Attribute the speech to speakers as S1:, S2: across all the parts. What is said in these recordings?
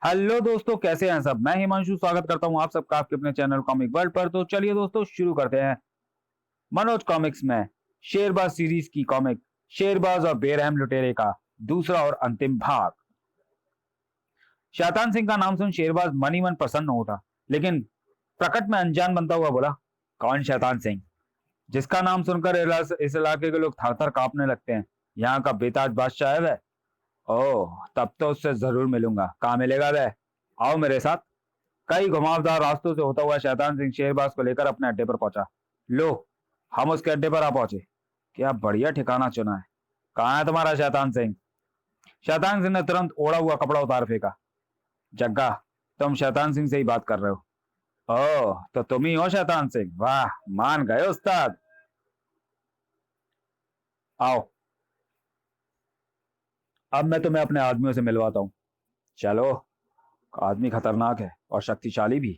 S1: Hello दोस्तों, कैसे हैं सब। मैं हिमांशु स्वागत करता हूं आप सबका आपके अपने चैनल कॉमिक वर्ल्ड पर। तो चलिए दोस्तों शुरू करते हैं मनोज कॉमिक्स में शेरबाज सीरीज की कॉमिक शेरबाज और बेरहम लुटेरे का दूसरा और अंतिम भाग। शैतान सिंह का नाम सुन शेरबाज मनी मन प्रसन्न होता, लेकिन प्रकट में अनजान बनता हुआ बोला, कौन शैतान सिंह? जिसका नाम सुनकर इस इलाके के लोग थर थर कांपने लगते हैं। यहाँ का बेताज बादशाह है वह। ओह, तब तो उससे जरूर मिलूंगा। कहाँ मिलेगा वह? आओ मेरे साथ। कई घुमावदार रास्तों से होता हुआ शैतान सिंह शेरबाज को लेकर अपने अड्डे पर पहुंचा। लो, हम उसके अड्डे पर आ पहुंचे। क्या बढ़िया ठिकाना चुना है। कहाँ है तुम्हारा शैतान सिंह? शैतान सिंह ने तुरंत ओढ़ा हुआ कपड़ा उतार फेंका। जग्गा, तुम शैतान सिंह से ही बात कर रहे हो? ओह, तो तुम ही हो शैतान सिंह। वाह, मान गए उस्ताद। आओ, अब मैं तुम्हें अपने आदमियों से मिलवाता हूँ। चलो। आदमी खतरनाक है और शक्तिशाली भी।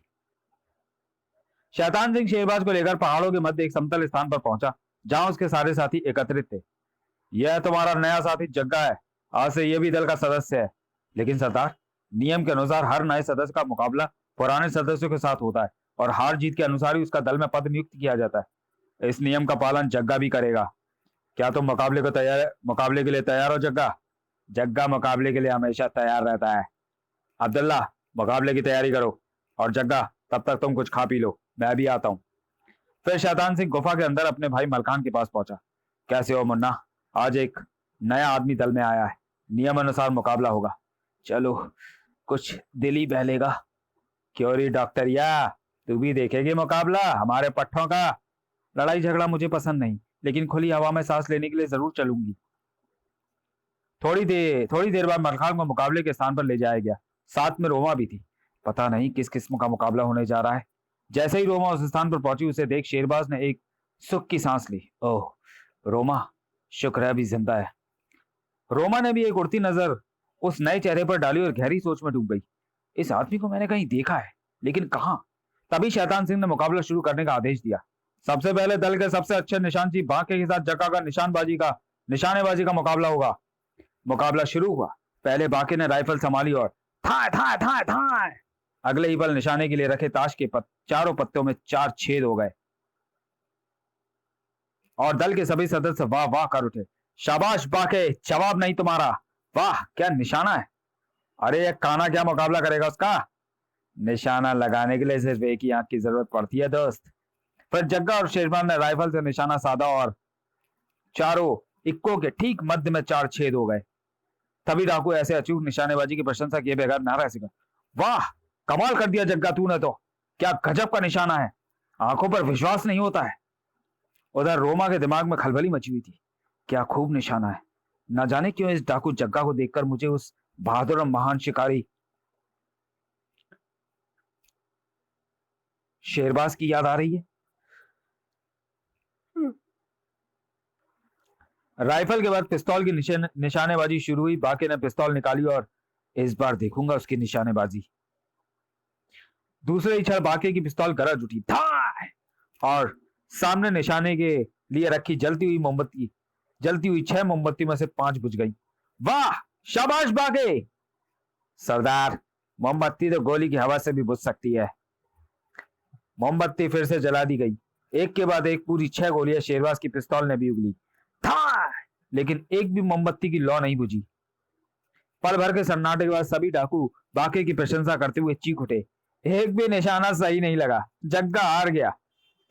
S1: शैतान सिंह शेरबाज को लेकर पहाड़ों के मध्य एक समतल स्थान पर पहुंचा, जहां उसके सारे साथी एकत्रित थे। यह तुम्हारा नया साथी जग्गा है। आज से यह भी दल का सदस्य है। लेकिन सरदार, नियम के अनुसार हर नए सदस्य का मुकाबला पुराने सदस्यों के साथ होता है और हार जीत के अनुसार ही उसका दल में पद नियुक्त किया जाता है। इस नियम का पालन जग्गा भी करेगा। क्या तुम मुकाबले के लिए तैयार हो जग्गा? जग्गा मुकाबले के लिए हमेशा तैयार रहता है। अब्दुल्ला, मुकाबले की तैयारी करो। और जग्गा, तब तक तुम कुछ खा पी लो, मैं भी आता हूँ। फिर शैतान सिंह गुफा के अंदर अपने भाई मलखान के पास पहुंचा। कैसे हो मुन्ना? आज एक नया आदमी दल में आया है। नियम अनुसार मुकाबला होगा। चलो, कुछ दिल ही बहलेगा। क्यों री डॉक्टर, या तू भी देखेगी मुकाबला हमारे पट्टों का? लड़ाई झगड़ा मुझे पसंद नहीं, लेकिन खुली हवा में सांस लेने के लिए जरूर चलूंगी। थोड़ी देर बाद मलखान को मुकाबले के स्थान पर ले जाया गया। साथ में रोमा भी थी। पता नहीं किस किस्म का मुकाबला होने जा रहा है। जैसे ही रोमा उस स्थान पर पहुंची, उसे देख शेरबाज ने एक सुख की सांस ली। ओह, रोमा, शुक्र है अभी जिंदा है। रोमा ने भी एक उड़ती नजर उस नए चेहरे पर डाली और गहरी सोच में डूब गई। इस आदमी को मैंने कहीं देखा है, लेकिन कहां? तभी शैतान सिंह ने मुकाबला शुरू करने का आदेश दिया। सबसे पहले दल के सबसे अच्छे निशानची बांके के साथ जगह का निशानेबाजी का मुकाबला होगा। मुकाबला शुरू हुआ। पहले बांके ने राइफल संभाली और थाए थाए थाए थाए। अगले ही पल निशाने के लिए रखे ताश के चारों पत्तों में 4 छेद हो गए और दल के सभी सदस्य वाह वाह कर उठे। शाबाश बाके, जवाब नहीं तुम्हारा। वाह, क्या निशाना है। अरे ये काना क्या मुकाबला करेगा उसका? निशाना लगाने के लिए सिर्फ एक ही आंख की जरूरत पड़ती है दोस्त। फिर जग्गा और शेरबाज ने राइफल से निशाना साधा और चारों इक्को के ठीक मध्य में 4 छेद हो गए। तभी डाकू ऐसे अचूक निशानेबाजी की प्रशंसा किए बगैर ना रह सका। वाह, कमाल कर दिया जग्गा तूने तो। क्या गजब का निशाना है। आंखों पर विश्वास नहीं होता है। उधर रोमा के दिमाग में खलबली मची हुई थी। क्या खूब निशाना है। न जाने क्यों इस डाकू जग्गा को देखकर मुझे उस बहादुर और महान शिकारी शेरबाज की याद आ रही है। राइफल के बाद पिस्तौल की निशानेबाजी शुरू हुई। बाकी ने पिस्तौल निकाली और इस बार देखूंगा उसकी निशानेबाजी। दूसरे ही क्षण बाकी की पिस्तौल गरज उठी। धाय! और सामने निशाने के लिए रखी जलती हुई 6 मोमबत्ती में से 5 बुझ गई। वाह, शाबाश बाके। सरदार, मोमबत्ती तो गोली की हवा से भी बुझ सकती है। मोमबत्ती फिर से जला दी गई। एक के बाद एक पूरी 6 गोलियां शेरबाज की पिस्तौल ने भी उगली। लेकिन एक भी मोमबत्ती की लौ नहीं बुझी। पल भर के सन्नाटे के बाद सभी डाकू बाके की प्रशंसा करते हुए चीख उठे। एक भी निशाना सही नहीं लगा। जग्गा हार गया।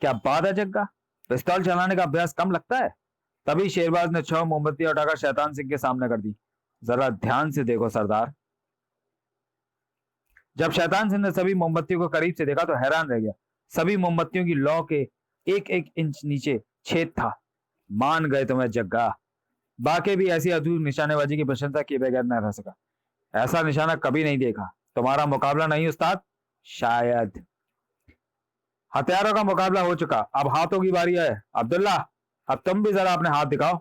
S1: क्या बात है जग्गा, पिस्तौल चलाने का अभ्यास कम लगता है? तभी शेरबाज ने 6 मोमबत्ती उठाकर शैतान सिंह के सामने कर दी। जरा ध्यान से देखो सरदार। जब शैतान सिंह ने सभी मोमबत्तियों को करीब से देखा तो हैरान रह गया। सभी मोमबत्तियों की लौ के 1-1 इंच नीचे छेद था। मान गए तुम्हें जग्गा। बाकी भी ऐसी अद्भुत निशानेबाजी की प्रशंसा किए बगैर न रह सका। ऐसा निशाना कभी नहीं देखा। तुम्हारा मुकाबला नहीं उस्ताद? शायद। हथियारों का मुकाबला हो चुका, अब हाथों की बारी है। अब्दुल्ला, अब तुम भी जरा अपने हाथ दिखाओ।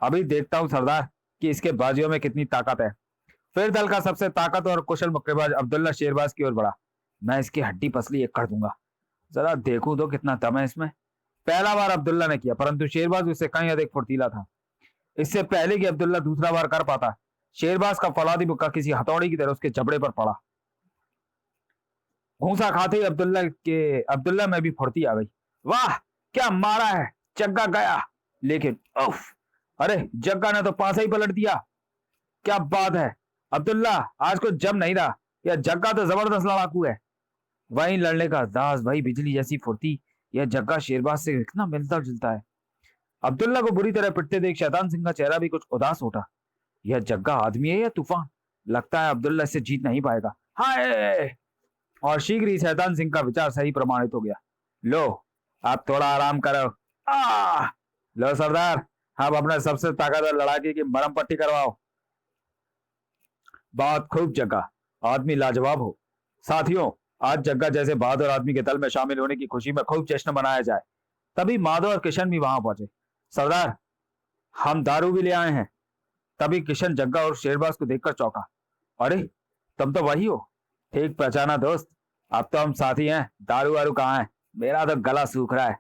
S1: अभी देखता हूं सरदार कि इसके बाजियों में कितनी ताकत है। फिर दल का सबसे ताकतवर और कुशल मुक्केबाज अब्दुल्ला शेरबाज की ओर बढ़ा। मैं इसकी हड्डी पसली एक कर दूंगा। जरा देखूं तो कितना दम है इसमें। पहला बार अब्दुल्ला ने किया, परंतु शेरबाज उससे कहीं अधिक फुर्तीला था। इससे पहले कि अब्दुल्ला दूसरा बार कर पाता, शेरबाज का फौलादी मुक्का किसी हथौड़ी की तरह उसके जबड़े पर पड़ा। घूंसा खाते ही अब्दुल्ला में भी फुर्ती आ गई। वाह क्या मारा है, जग्गा गया। लेकिन उफ, अरे जग्गा ने तो पासा ही पलट दिया। क्या बात है अब्दुल्ला, आज कुछ जम नहीं रहा। यह जग्गा तो जबरदस्त लड़ाकू है। वहीं लड़ने का अंदाज, वही बिजली जैसी फुर्ती, यह जग्गा शेरबाज से इतना मिलता जुलता है। अब्दुल्ला को बुरी तरह पिटते देख शैतान सिंह का चेहरा भी कुछ उदास उठा। यह जग्गा आदमी है या तूफान? लगता है अब्दुल्ला इससे जीत नहीं पाएगा। हाय! और शीघ्र ही शैतान सिंह का विचार सही प्रमाणित हो गया। लो आप थोड़ा आराम करो। आ लो सरदार, आप अपने सबसे ताकतवर लड़ाके की मरहम पट्टी करवाओ। बात खूब जग्गा, आदमी लाजवाब हो। साथियों, आज जग्गा जैसे बहादुर आदमी के दल में शामिल होने की खुशी में खूब जश्न मनाया जाए। तभी माधव और किशन भी वहां पहुंचे। सरदार, हम दारू भी ले आए हैं। तभी किशन जग्गा और शेरबाज को देखकर चौंका। अरे तुम तो वही हो, ठीक पहचाना दोस्त। अब तो हम साथी हैं। दारू वारू कहाँ है? मेरा तो गला सूख रहा है।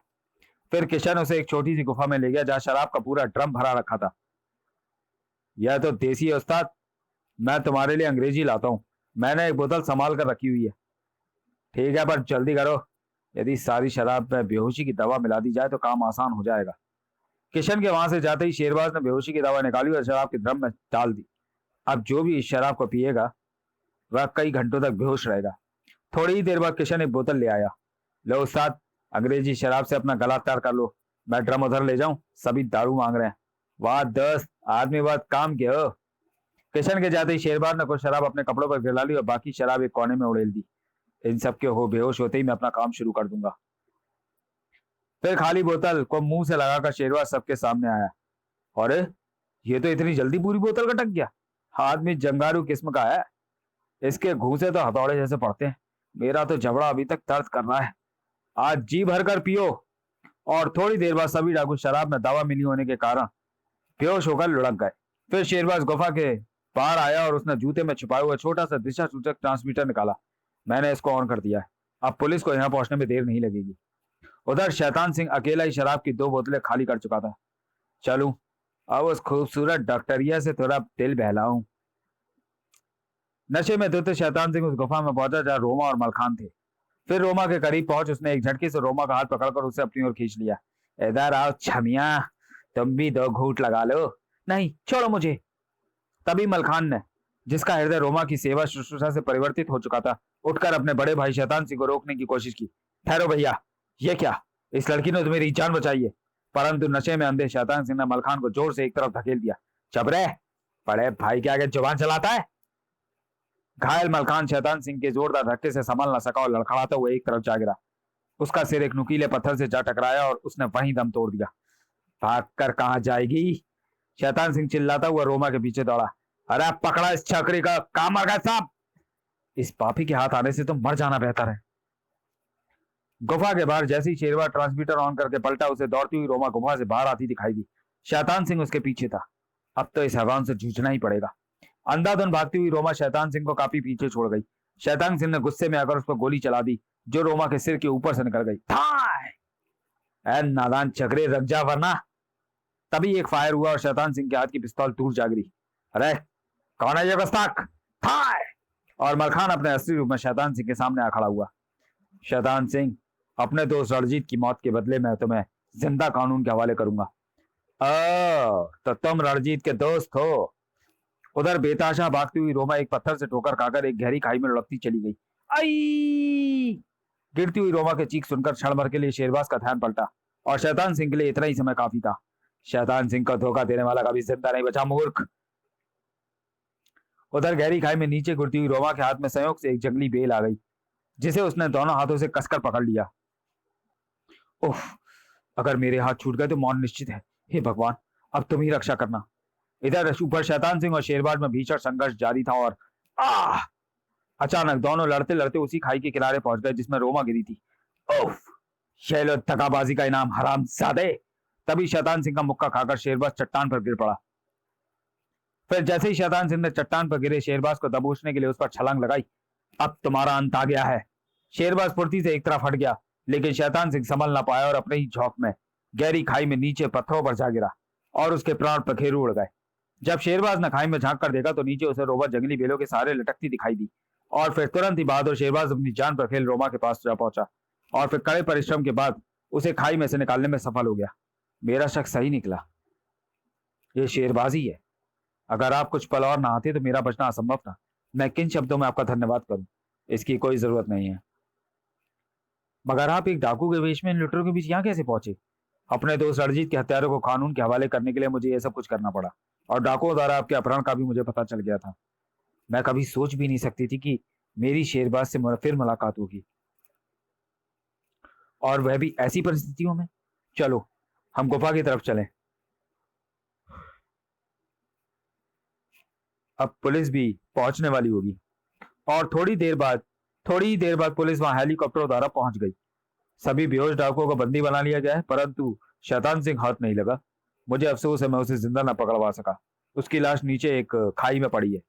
S1: फिर किशन उसे एक छोटी सी गुफा में ले गया जहां शराब का पूरा ड्रम भरा रखा था। यह तो देसी है उस्ताद, मैं तुम्हारे लिए अंग्रेजी लाता हूँ। मैंने एक बोतल संभाल कर रखी हुई है। ठीक है पर जल्दी करो, यदि सारी शराब में बेहोशी की दवा मिला दी जाए तो काम आसान हो जाएगा। किशन के वहां से जाते ही शेरबाज ने बेहोशी की दवा निकाली और शराब के ड्रम में डाल दी। अब जो भी इस शराब को पिएगा वह कई घंटों तक बेहोश रहेगा। थोड़ी ही देर बाद किशन एक बोतल ले आया। लो उस्ताद, अंग्रेजी शराब से अपना गला तैयार कर लो। मैं ड्रम उधर ले जाऊं, सभी दारू मांग रहे हैं। वाह दोस्त, आदमी बहुत काम के हो। किशन के जाते ही शेरबाज ने कुछ शराब अपने कपड़ों पर गिरा ली और बाकी शराब एक कोने में उड़ेल दी। इन सबके हो बेहोश होते ही मैं अपना काम शुरू कर दूंगा। फिर खाली बोतल को मुंह से लगाकर शेरबाज सबके सामने आया। अरे ये तो इतनी जल्दी पूरी बोतल का टक गया। आदमी जंगारू किस्म का है। इसके घूंसे तो हथौड़े जैसे पड़ते हैं। मेरा तो जबड़ा अभी तक दर्द कर रहा है। आज जी भर कर पियो। और थोड़ी देर बाद सभी डाकू शराब में दवा मिली होने के कारण बेहोश होकर लुढ़क गए। फिर शेरबाज गुफा के बाहर आया और उसने जूते में छुपाया हुआ छोटा सा दिशा सूचक ट्रांसमीटर निकाला। मैंने इसको ऑन कर दिया है। अब पुलिस को यहाँ पहुंचने में देर नहीं लगेगी। उधर शैतान सिंह अकेला ही शराब की 2 बोतलें खाली कर चुका था। चलूं अब उस खूबसूरत डॉक्टरिया से थोड़ा दिल बहलाऊं। नशे में धुत शैतान सिंह उस गुफा में पहुंचा जहां रोमा और मलखान थे। फिर रोमा के करीब पहुंच उसने एक झटके से रोमा का हाथ पकड़कर उसे अपनी ओर खींच लिया। इधर आओ छमिया, तुम भी 2 घूंट लगा लो। नहीं छोड़ो मुझे। तभी मलखान ने, जिसका हृदय रोमा की सेवा शुश्रूषा से परिवर्तित हो चुका था, उठकर अपने बड़े भाई शैतान सिंह को रोकने की कोशिश की। ठहरो भैया, ये क्या? इस लड़की ने तो मेरी जान बचाई है। परंतु नशे में अंधे शैतान सिंह ने मलखान को जोर से एक तरफ धकेल दिया। चबरे, बड़े भाई के आगे जुबान चलाता है। घायल मलखान शैतान सिंह के जोरदार धक्के से संभल न सका और लड़खड़ाता हुआ एक तरफ जा गिरा। उसका सिर एक नुकीले पत्थर से जा टकराया और उसने वहीं दम तोड़ दिया। भागकर कहां जाएगी? शैतान सिंह चिल्लाता हुआ रोमा के पीछे दौड़ा। अरे पकड़ा इस छकरी का, काम मर गया साहब। इस पापी के हाथ आने से तो मर जाना बेहतर है। गुफा के बाहर जैसे ही शेरबाज ट्रांसमीटर ऑन करके पलटा, उसे दौड़ती हुई रोमा गुफा से बाहर आती दिखाई दी। शैतान सिंह उसके पीछे था। अब तो इस हैवान से जूझना ही पड़ेगा। अंधाधुंध भागती हुई रोमा शैतान सिंह को काफी पीछे छोड़ गई। शैतान सिंह ने गुस्से में आकर उस पर गोली चला दी, जो रोमा के सिर के ऊपर से निकल गई। ऐ नादान चक्रे, रख जा वरना। तभी एक फायर हुआ और शैतान सिंह के हाथ की पिस्तौल दूर जा गिरी। अरे कौन है ये गुस्ताख? और मलखान अपने असली रूप में शैतान सिंह के सामने आ खड़ा हुआ। शैतान सिंह, अपने दोस्त रणजीत की मौत के बदले में तुम्हें जिंदा कानून के हवाले करूंगा। तो तुम रणजीत के दोस्त हो? उधर बेताशा भागती हुई रोमा एक पत्थर से ठोकर खाकर एक गहरी खाई में लुढ़कती चली गई। आई! गिरती हुई रोमा के चीख सुनकर क्षण भर के लिए शेरबाज का ध्यान पलटा और शैतान सिंह के लिए इतना ही समय काफी था। शैतान सिंह को धोखा देने वाला कभी जिंदा नहीं बचा, मूर्ख। उधर गहरी खाई में नीचे गिरती हुई रोमा के हाथ में संयोग से एक जंगली बेल आ गई, जिसे उसने दोनों हाथों से कसकर पकड़ लिया। उफ, अगर मेरे हाथ छूट गए तो मौत निश्चित है। हे भगवान, अब तुम ही रक्षा करना। इधर ऊपर शैतान सिंह और शेरबाज में भीषण संघर्ष जारी था और अचानक दोनों लड़ते लड़ते उसी खाई के किनारे पहुंच गए जिसमें रोमा गिरी थी। उफ, ये लो दगाबाजी का इनाम, हरामजादे। तभी शैतान सिंह का मुक्का खाकर शेरबाज चट्टान पर गिर पड़ा। फिर जैसे ही शैतान सिंह ने चट्टान पर गिरे शेरबाज को दबोचने के लिए उस पर छलांग लगाई। अब तुम्हारा अंत आ गया है। शेरबाज फुर्ती से एक तरफ हट गया, लेकिन शैतान सिंह संभल ना पाया और अपने ही झोंक में गहरी खाई में नीचे पत्थरों पर जा गिरा और उसके प्राण पखेरु उड़ गए। जब शेरबाज ने खाई में झांक कर देखा तो नीचे उसे रोबा जंगली बेलों के सहारे लटकती दिखाई दी और फिर तुरंत ही बहादुर शेरबाज अपनी जान पर खेल रोमा के पास जा पहुंचा और फिर कड़े परिश्रम के बाद उसे खाई में से निकालने में सफल हो गया। मेरा शक सही निकला, ये शेरबाजी है। अगर आप कुछ पल और नहाते तो मेरा बचना असंभव था। मैं किन शब्दों में आपका धन्यवाद करूं, इसकी कोई जरूरत नहीं है। मगर आप एक डाकू के वेश में इन लुटेरों के बीच यहाँ कैसे पहुंचे? अपने दोस्त रणजीत के हत्यारों को कानून के हवाले करने के लिए मुझे यह सब कुछ करना पड़ा, और डाकुओं द्वारा आपके अपहरण का भी मुझे पता चल गया था। मैं कभी सोच भी नहीं सकती थी कि मेरी शेरबाज से फिर मुलाकात होगी, और वह भी ऐसी परिस्थितियों में। चलो हम गुफा की तरफ चलें। अब पुलिस भी पहुंचने वाली होगी। और थोड़ी ही देर बाद पुलिस वहां हेलीकॉप्टर द्वारा पहुंच गई। सभी बेहोश डाकुओं को बंदी बना लिया गया है, परंतु शैतान सिंह हाथ नहीं लगा। मुझे अफसोस है मैं उसे जिंदा न पकड़वा सका। उसकी लाश नीचे एक खाई में पड़ी है।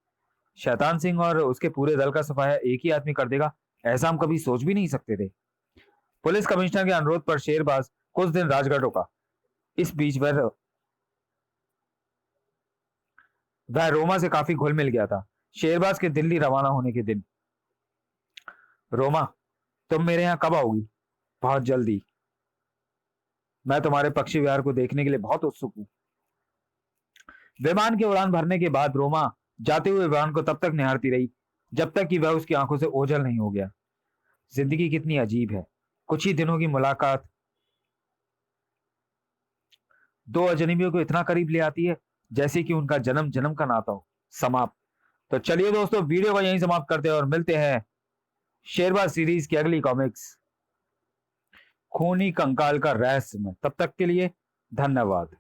S1: शैतान सिंह और उसके पूरे दल का सफाया एक ही आदमी कर देगा, ऐसा हम कभी सोच भी नहीं सकते थे। पुलिस कमिश्नर के अनुरोध पर शेरबाज कुछ दिन राजगढ़ रुका। इस बीच वह रोमा से काफी घुल मिल गया था। शेरबाज के दिल्ली रवाना होने के दिन। रोमा, तुम मेरे यहाँ कब आओगी? बहुत जल्दी। मैं तुम्हारे पक्षी विहार को देखने के लिए बहुत उत्सुक हूँ। विमान की उड़ान भरने के बाद रोमा जाते हुए विमान को तब तक निहारती रही जब तक कि वह उसकी आंखों से ओझल नहीं हो गया। जिंदगी कितनी अजीब है। कुछ ही दिनों की मुलाकात दो अजनबियों को इतना करीब ले आती है जैसे कि उनका जन्म जन्म का नाता हो। समाप्त। तो चलिए दोस्तों, वीडियो को यहीं समाप्त करते हैं और मिलते हैं शेरबाज सीरीज की अगली कॉमिक्स खूनी कंकाल का रहस्य में। तब तक के लिए धन्यवाद।